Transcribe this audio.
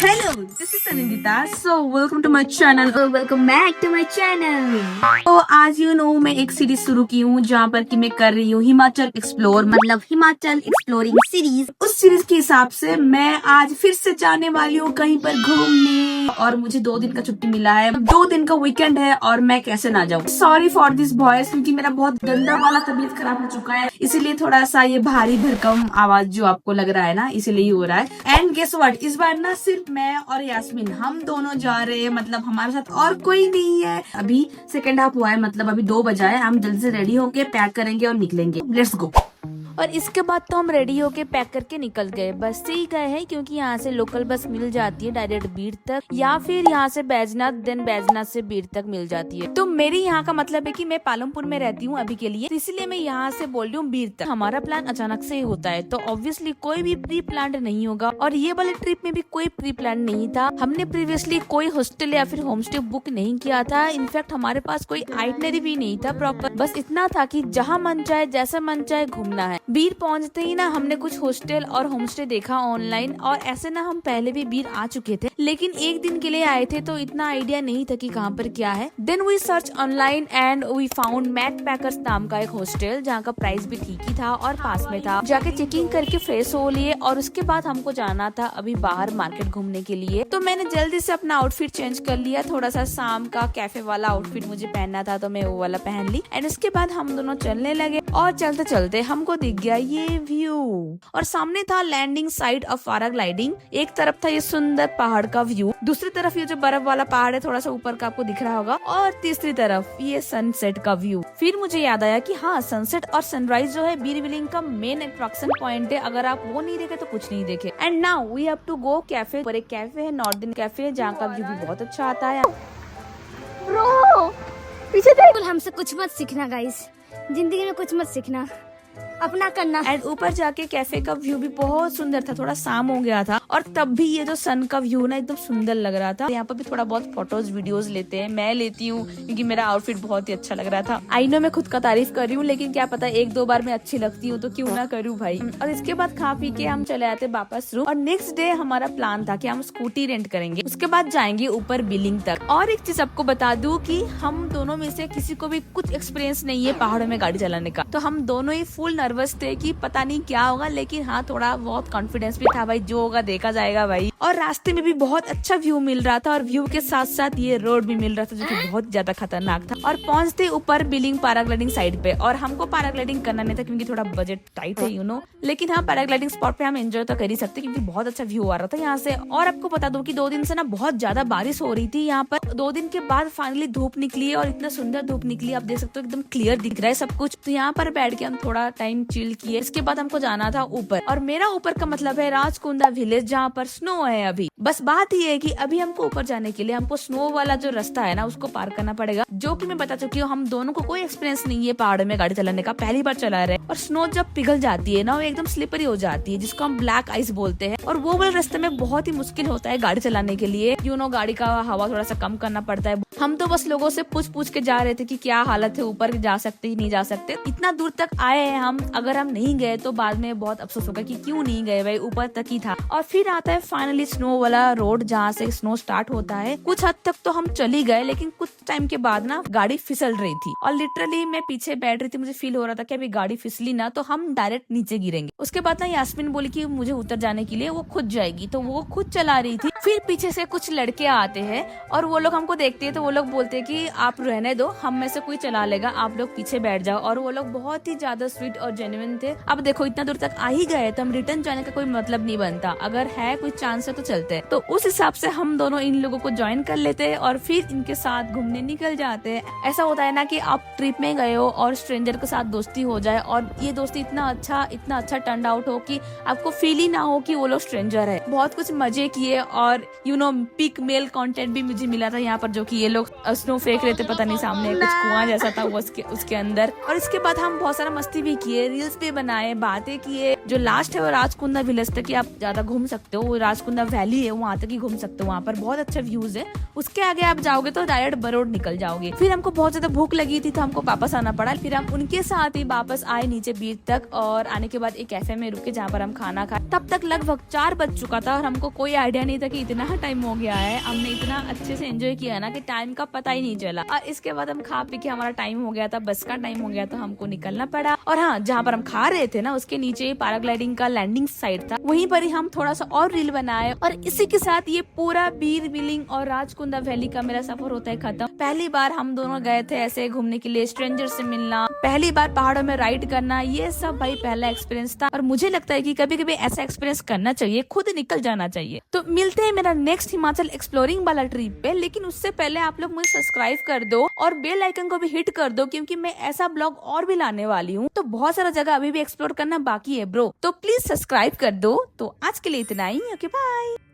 Hello, this is Anindita. So welcome to my channel. Welcome back to my channel. तो आज मैं एक series शुरू की हूँ जहाँ पर कि मैं कर रही हूँ हिमाचल एक्सप्लोर, मतलब हिमाचल एक्सप्लोरिंग सीरीज। उस सीरीज के हिसाब से मैं आज फिर से जाने वाली हूँ कहीं पर घूमने। और मुझे 2 दिन का छुट्टी मिला है, 2 दिन का वीकेंड है और मैं कैसे ना जाऊँ। सॉरी फॉर दिस बॉयज, क्योंकि मेरा बहुत गंदा वाला तबीयत खराब हो चुका है, इसीलिए थोड़ा सा ये भारी भरकम आवाज जो आपको लग रहा है ना, इसीलिए हो रहा है। एंड गेस व्हाट, इस बार ना सिर्फ मैं और यास्मीन हम दोनों जा रहे हैं, मतलब हमारे साथ और कोई नहीं है। अभी सेकेंड हाफ हुआ है, मतलब अभी 2 बजा है। हम जल्दी से रेडी होके पैक करेंगे और निकलेंगे। Let's go. और इसके बाद तो हम रेडी होके पैक करके निकल गए। बस से ही गए हैं क्योंकि यहाँ से लोकल बस मिल जाती है डायरेक्ट बीड़ तक, या फिर यहाँ से बैजनाथ, देन बैजनाथ से बीड़ तक मिल जाती है। तो मेरी यहाँ का मतलब है कि मैं पालमपुर में रहती हूँ अभी के लिए, इसलिए मैं यहाँ से बोल रही हूँ बीड़ तक। हमारा प्लान अचानक से ही होता है, तो ऑब्वियसली कोई भी प्री प्लान नहीं होगा, और ये वाले ट्रिप में भी कोई प्री प्लान नहीं था। हमने प्रीवियसली कोई हॉस्टल या फिर होम स्टे बुक नहीं किया था। इनफैक्ट हमारे पास कोई आइटनरी भी नहीं था प्रॉपर। बस इतना था कि जहाँ मन चाहे, जैसा मन चाहे घूमना है। बीर पहुंचते ही ना हमने कुछ हॉस्टल और होमस्टे देखा ऑनलाइन, और ऐसे ना हम पहले भी बीर आ चुके थे, लेकिन एक दिन के लिए आए थे तो इतना आइडिया नहीं था कि कहाँ पर क्या है। Then we search online and we found Mac Packers नाम का एक हॉस्टल, जहाँ का प्राइस भी ठीक ही था और पास में था। जाके चेकिंग करके फ्रेश हो लिए, और उसके बाद हमको जाना था अभी बाहर मार्केट घूमने के लिए। तो मैंने जल्दी से अपना आउटफिट चेंज कर लिया, थोड़ा सा शाम का कैफे वाला आउटफिट मुझे पहनना था, तो मैं वो वाला पहन ली। एंड उसके बाद हम दोनों चलने लगे, और चलते चलते हमको दिख गया ये व्यू, और सामने था लैंडिंग साइट ऑफ पैराग्लाइडिंग। एक तरफ था ये सुंदर पहाड़ का व्यू, दूसरी तरफ ये जो बर्फ वाला पहाड़ है थोड़ा सा ऊपर का आपको दिख रहा होगा, और तीसरी तरफ ये सनसेट का व्यू। फिर मुझे याद आया कि हाँ, सनसेट और सनराइज जो है बीरबिलिंग का मेन अट्रैक्शन पॉइंट है। अगर आप वो नहीं देखे तो कुछ नहीं देखे। And now we have to go cafe. पर एक कैफे है, नॉर्दर्न कैफे, जहाँ का व्यू भी बहुत अच्छा आता है। ब्रो पीछे देख। हमसे कुछ मत सीखना गाइस, जिंदगी में कुछ मत सीखना, अपना करना। एंड ऊपर जाके कैफे का व्यू भी बहुत सुंदर था। थोड़ा शाम हो गया था, और तब भी ये जो सन का व्यू ना एकदम सुंदर लग रहा था। यहाँ पर भी थोड़ा बहुत फोटोज वीडियोस लेते हैं, मैं लेती हूँ क्योंकि मेरा आउटफिट बहुत ही अच्छा लग रहा था। आई नो मैं खुद का तारीफ कर रही हूँ, लेकिन क्या पता 1-2 बार मैं अच्छी लगती हूँ तो क्यों ना करूँ भाई। और इसके बाद खा पी के हम चले आते वापस रूम, और नेक्स्ट डे हमारा प्लान था कि हम स्कूटी रेंट करेंगे, उसके बाद जाएंगे ऊपर बिलिंग तक। और एक चीज आपको बता दूं कि हम दोनों में से किसी को भी कुछ एक्सपीरियंस नहीं है पहाड़ों में गाड़ी चलाने का, तो हम दोनों ही फुल नर्वस थे कि पता नहीं क्या होगा, लेकिन हाँ थोड़ा बहुत कॉन्फिडेंस भी था भाई, जो होगा देखा जाएगा भाई। और रास्ते में भी बहुत अच्छा व्यू मिल रहा था, और व्यू के साथ साथ ये रोड भी मिल रहा था जो कि बहुत ज्यादा खतरनाक था। और पहुंचते ऊपर बिलिंग पैराग्लाइडिंग साइड पे, और हमको पैराग्लाइडिंग करना नहीं था क्योंकि थोड़ा बजट टाइट है, यू नो, लेकिन हाँ पैराग्लाइडिंग स्पॉट पे हम एंजॉय तो कर ही सकते क्योंकि बहुत अच्छा व्यू आ रहा था यहाँ से। और आपको बता दूं कि 2 दिन से ना बहुत ज्यादा बारिश हो रही थी यहाँ पर। 2 दिन के बाद फाइनली धूप निकली, और इतना सुंदर धूप निकली, आप देख सकते हो एकदम क्लियर दिख रहा है सब कुछ। तो यहाँ पर बैठ के हम थोड़ा टाइम चिल किए। इसके बाद हमको जाना था ऊपर, और मेरा ऊपर का मतलब है राजकुंदा विलेज, जहाँ पर स्नो है अभी। बस बात ये है कि अभी हमको ऊपर जाने के लिए हमको स्नो वाला जो रास्ता है ना उसको पार करना पड़ेगा, जो कि मैं बता चुकी हूँ। हम दोनों को कोई एक्सपीरियंस नहीं है पहाड़ों में गाड़ी चलाने का, पहली बार चला रहे। और स्नो जब पिघल जाती है ना, वो एकदम स्लिपरी हो जाती है, जिसको हम ब्लैक आइस बोलते हैं, और वो वाले रास्ते में बहुत ही मुश्किल होता है गाड़ी चलाने के लिए। यू नो, गाड़ी का हवा थोड़ा सा कम करना पड़ता है। हम तो बस लोगों से पूछ के जा रहे थे कि क्या हालत है, ऊपर जा सकते ही नहीं जा सकते। इतना दूर तक आए हैं हम, अगर हम नहीं गए तो बाद में बहुत अफसोस होगा कि क्यों नहीं गए भाई, ऊपर तक ही था। और फिर आता है फाइनली स्नो वाला रोड, जहाँ से स्नो स्टार्ट होता है। कुछ हद तक तो हम चली गए, लेकिन कुछ टाइम के बाद ना गाड़ी फिसल रही थी, और लिटरली मैं पीछे बैठ रही थी, मुझे फील हो रहा था कि अभी गाड़ी फिसली ना तो हम डायरेक्ट नीचे गिरेंगे। उसके बाद ना यास्मीन बोली कि मुझे उतर जाने के लिए वो खुद जाएगी, तो वो खुद चला रही थी। फिर पीछे से कुछ लड़के आते हैं, और वो लोग हमको देखते हैं तो वो लोग बोलते हैं कि आप रहने दो, हम में से कोई चला लेगा, आप लोग पीछे बैठ जाओ। और वो लोग बहुत ही ज्यादा स्वीट और जेन्युइन थे। अब देखो इतना दूर तक आ ही गए तो हम रिटर्न जाने का कोई मतलब नहीं बनता, अगर है कोई चांस है तो चलते हैं। तो उस हिसाब से हम दोनों इन लोगों को ज्वाइन कर लेते हैं, और फिर इनके साथ घूमने निकल जाते हैं। ऐसा होता है ना कि आप ट्रिप में गए हो और स्ट्रेंजर के साथ दोस्ती हो जाए, और ये दोस्ती इतना अच्छा टर्न आउट हो कि आपको फील ही ना हो कि वो लोग स्ट्रेंजर है। बहुत कुछ मजे किए, और you know pic mail content भी मुझे मिला था यहाँ पर, जो कि ये लोग लोग स्नो फेंक रहे थे, पता नहीं सामने कुछ कुआं जैसा था वो उसके अंदर। और इसके बाद हम बहुत सारा मस्ती भी किए, रील्स भी बनाए, बातें किए। जो लास्ट है वो राजकुंदा विलेज तक ही आप ज्यादा घूम सकते हो, वो राजकुंदा वैली है वहाँ तक ही घूम सकते हो, वहाँ पर बहुत अच्छा व्यूज है। उसके आगे आप जाओगे तो डायरेक्ट बरोड निकल जाओगे। फिर हमको बहुत ज्यादा भूख लगी थी तो हमको वापस आना पड़ा। फिर हम उनके साथ ही वापस आए नीचे बीच तक, और आने के बाद एक कैफे में रुके जहाँ पर हम खाना खाए। तब तक लगभग 4 बज चुका था और हमको कोई आइडिया नहीं था कि इतना टाइम हो गया है। हमने इतना अच्छे से एंजॉय किया ना कि टाइम का पता ही नहीं चला। और इसके बाद हम खा पी के हमारा टाइम हो गया था, बस का टाइम हो गया, तो हमको निकलना पड़ा। और हाँ, जहाँ पर हम खा रहे थे ना उसके नीचे पैराग्लाइडिंग का लैंडिंग साइट था, वहीं पर ही हम थोड़ा सा और रील बनाए। और इसी के साथ ये पूरा बीर बिलिंग और राजकुंदा वैली का मेरा सफर होता है खत्म। पहली बार हम दोनों गए थे ऐसे घूमने के लिए, स्ट्रेंजर से मिलना, पहली बार पहाड़ों में राइड करना, ये सब भाई पहला एक्सपीरियंस था। और मुझे लगता है कि कभी कभी ऐसा एक्सपीरियंस करना चाहिए, खुद निकल जाना चाहिए। तो मिलते हैं मेरा नेक्स्ट हिमाचल एक्सप्लोरिंग वाला ट्रिप पे, लेकिन उससे पहले आप लोग मुझे सब्सक्राइब कर दो और बेल आइकन को भी हिट कर दो, क्योंकि मैं ऐसा ब्लॉग और भी लाने वाली हूँ। तो बहुत सारा जगह अभी भी एक्सप्लोर करना बाकी है ब्रो, तो प्लीज सब्सक्राइब कर दो। तो आज के लिए इतना ही, ओके बाय।